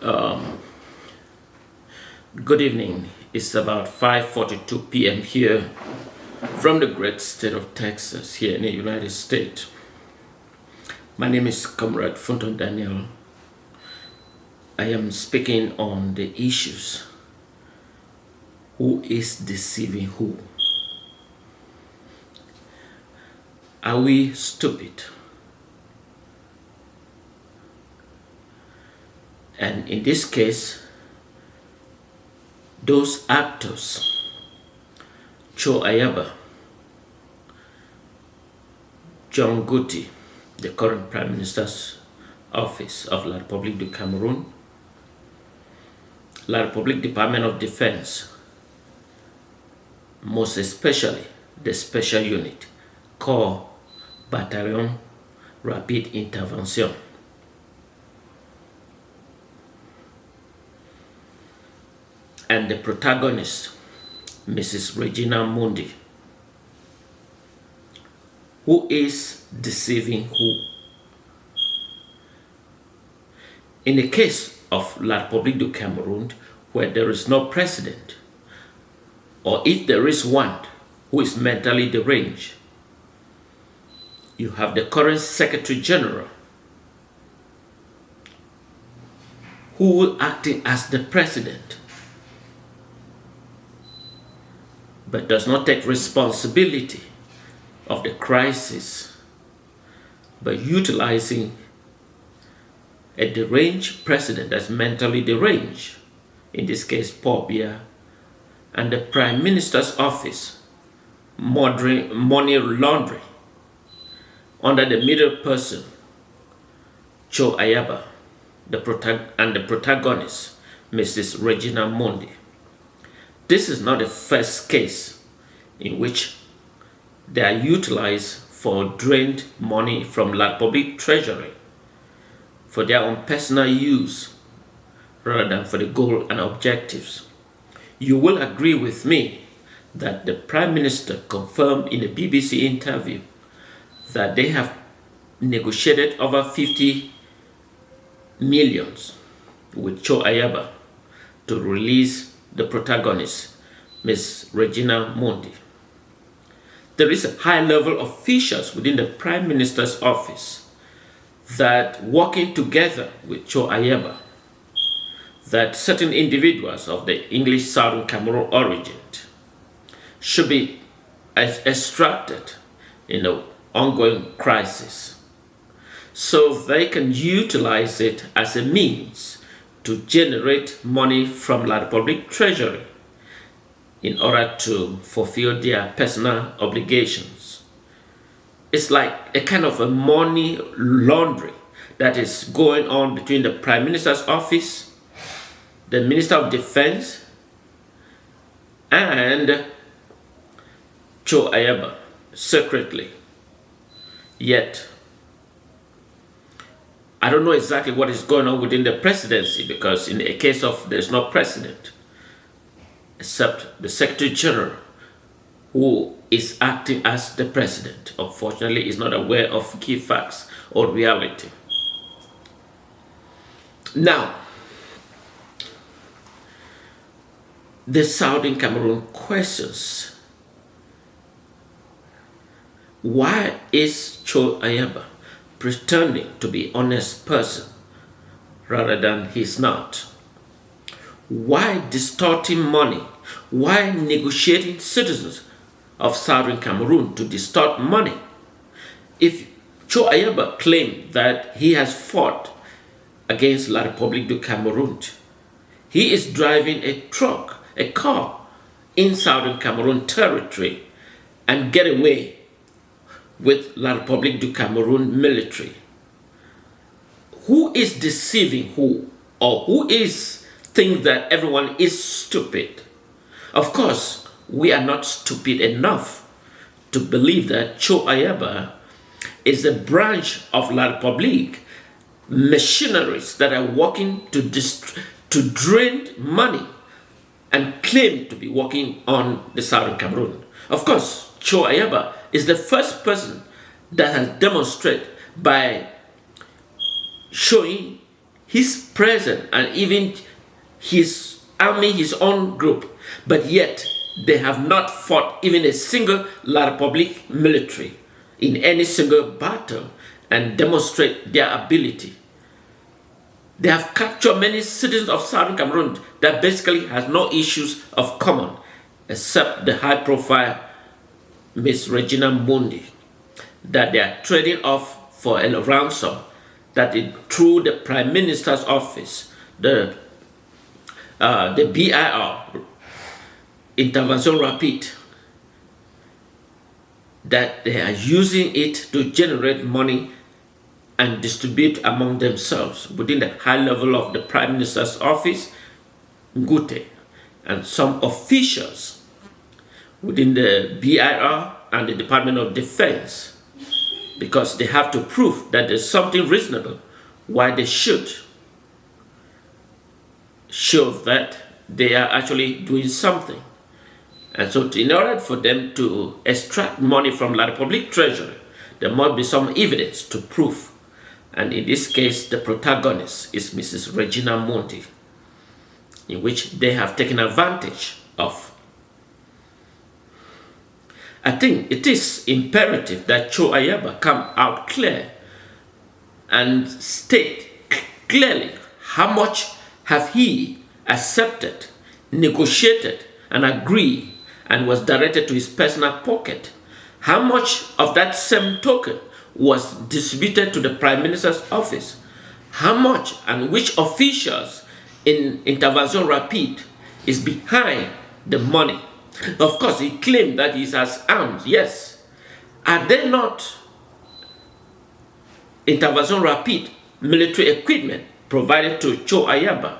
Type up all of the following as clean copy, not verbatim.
Um, Good evening. It's about 5:42 p.m. here from the great state of Texas here in the United States. My name is Comrade Funton Daniel. I am speaking on the issues. Who is deceiving who? Are we stupid? And in this case, those actors, Cho Ayaba, Nguti, the current Prime Minister's office of La Republique du Cameroun, La Republique Department of Defense, most especially the special unit called Bataillon Rapid Intervention. And the protagonist, Mrs. Regina Mundi, who is deceiving who? In the case of La Republique du Cameroun, where there is no president, or if there is one who is mentally deranged, you have the current Secretary General, who acting as the president, but does not take responsibility of the crisis, but utilizing a deranged president that's mentally deranged, in this case Paul Biya, and the Prime Minister's office, money laundering, under the middle person, Cho Ayaba, and the protagonist, Mrs. Regina Mundi. This is not the first case in which they are utilized for drained money from La Republique Treasury for their own personal use rather than for the goal and objectives. You will agree with me that the Prime Minister confirmed in a BBC interview that they have negotiated over 50 millions with Cho Ayaba to release the protagonist, Ms. Regina Mundi. There is a high level of officials within the Prime Minister's office that working together with Cho Ayaba, that certain individuals of the English Southern Cameroon origin should be extracted in the ongoing crisis so they can utilize it as a means to generate money from La Republique Treasury in order to fulfill their personal obligations. It's like a kind of a money laundering that is going on between the Prime Minister's office, the Minister of Defense, and Cho Ayaba secretly. Yet, I don't know exactly what is going on within the presidency, because in a case of there's no president except the Secretary General, who is acting as the president, unfortunately is not aware of key facts or reality. Now, the Southern Cameroon questions, why is Cho Ayaba pretending to be an honest person rather than he's not? Why distorting money? Why negotiating citizens of Southern Cameroon to distort money? If Cho Ayaba claimed that he has fought against La Republique du Cameroun, he is driving a car in Southern Cameroon territory and get away with La Republique du Cameroun military. Who is deceiving who? Or who is think that everyone is stupid? Of course, we are not stupid enough to believe that Cho Ayaba is a branch of La Republique, machineries that are working to drain money and claim to be working on the Southern Cameroon. Of course, Cho Ayaba is the first person that has demonstrated by showing his presence and even his army, his own group, but yet they have not fought even a single La Republique military in any single battle and demonstrate their ability. They have captured many citizens of Southern Cameroon that basically has no issues of common except the high-profile Miss Regina Mundi that they are trading off for a ransom that is through the Prime Minister's office, the BIR, Intervention Rapide, that they are using it to generate money and distribute among themselves within the high level of the Prime Minister's office, Nguti, and some officials within the BIR and the Department of Defense, because they have to prove that there's something reasonable why they should show that they are actually doing something. And so in order for them to extract money from La Republique Treasury, there must be some evidence to prove. And in this case, the protagonist is Mrs. Regina Mundi, in which they have taken advantage of. I think it is imperative that Cho Ayaba come out clear and state clearly how much have he accepted, negotiated, and agreed and was directed to his personal pocket. How much of that same token was distributed to the Prime Minister's office? How much and which officials in Intervention Rapide is behind the money? Of course, he claimed that he has arms. Yes. Are they not Intervention Rapide military equipment provided to Cho Ayaba,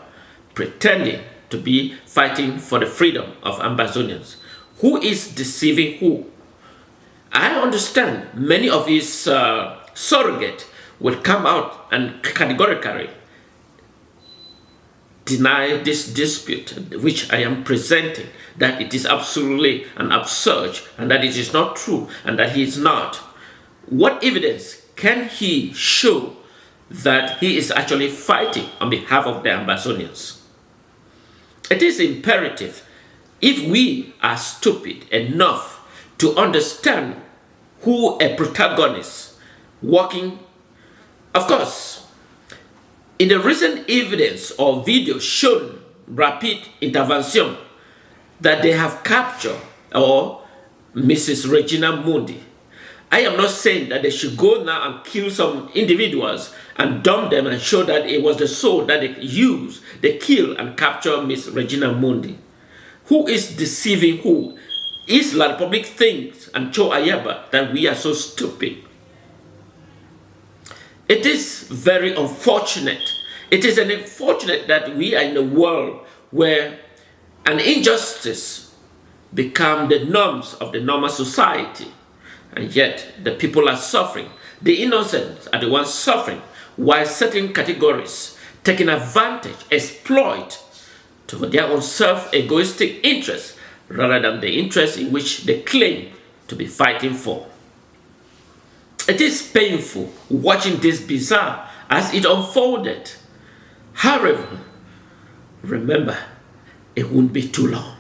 pretending to be fighting for the freedom of Ambazonians? Who is deceiving who? I understand many of his surrogates will come out and categorically deny this dispute, which I am presenting, that it is absolutely an absurd and that it is not true and that he is not. What evidence can he show that he is actually fighting on behalf of the Ambazonians? It is imperative, if we are stupid enough to understand who a protagonist working, of course, in the recent evidence or video shown rapid intervention that they have captured or Mrs. Regina Mundi, I am not saying that they should go now and kill some individuals and dump them and show that it was the soul that they used, they kill and capture Miss Regina Mundi. Who is deceiving who? Is La Republique thinks and Cho Ayaba that we are so stupid? It is very unfortunate. It is unfortunate that we are in a world where an injustice becomes the norms of the normal society, and yet the people are suffering. The innocent are the ones suffering, while certain categories taking advantage, exploit to their own self-egoistic interests rather than the interests in which they claim to be fighting for. It is painful watching this bizarre as it unfolded. However, remember, it won't be too long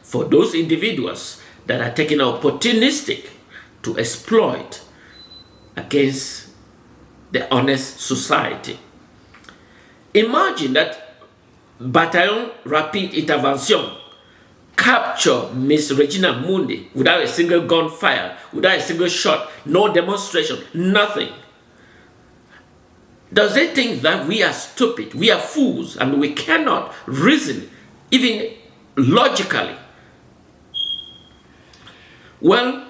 for those individuals that are taking opportunistic to exploit against the honest society. Imagine that Bataillon Rapide Intervention capture Miss Regina Mundi without a single gunfire, without a single shot, no demonstration, nothing. Does they think that we are stupid, we are fools, and we cannot reason, even logically? Well,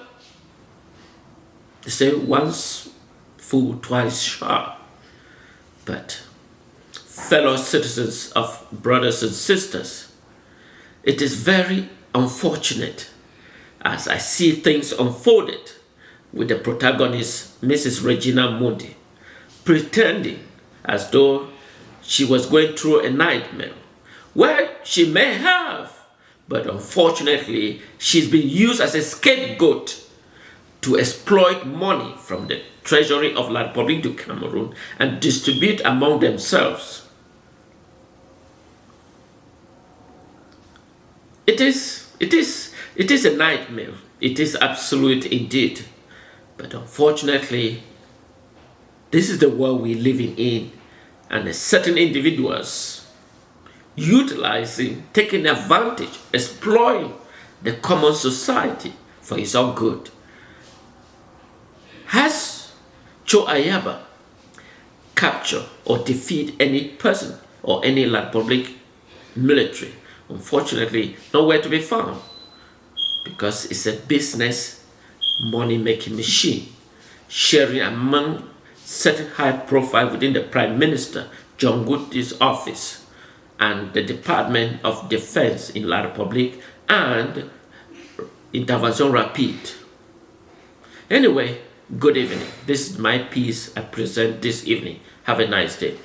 they say once fool, twice shy. But fellow citizens of brothers and sisters, it is very unfortunate as I see things unfolded with the protagonist, Mrs. Regina Mundi, pretending as though she was going through a nightmare. Well, she may have, but unfortunately, she's been used as a scapegoat to exploit money from the treasury of La Republique du Cameroun and distribute among themselves. It is a nightmare. It is absolute indeed. But unfortunately, this is the world we're living in, and certain individuals utilizing, taking advantage, exploiting the common society for his own good. Has Cho Ayaba captured or defeat any person or any La Republique military? Unfortunately, nowhere to be found, because it's a business money-making machine, sharing among certain high profile within the Prime Minister John Nguti's office and the Department of Defense in La Republique and Intervention Rapide. Anyway, good evening. This is my piece I present this evening. Have a nice day.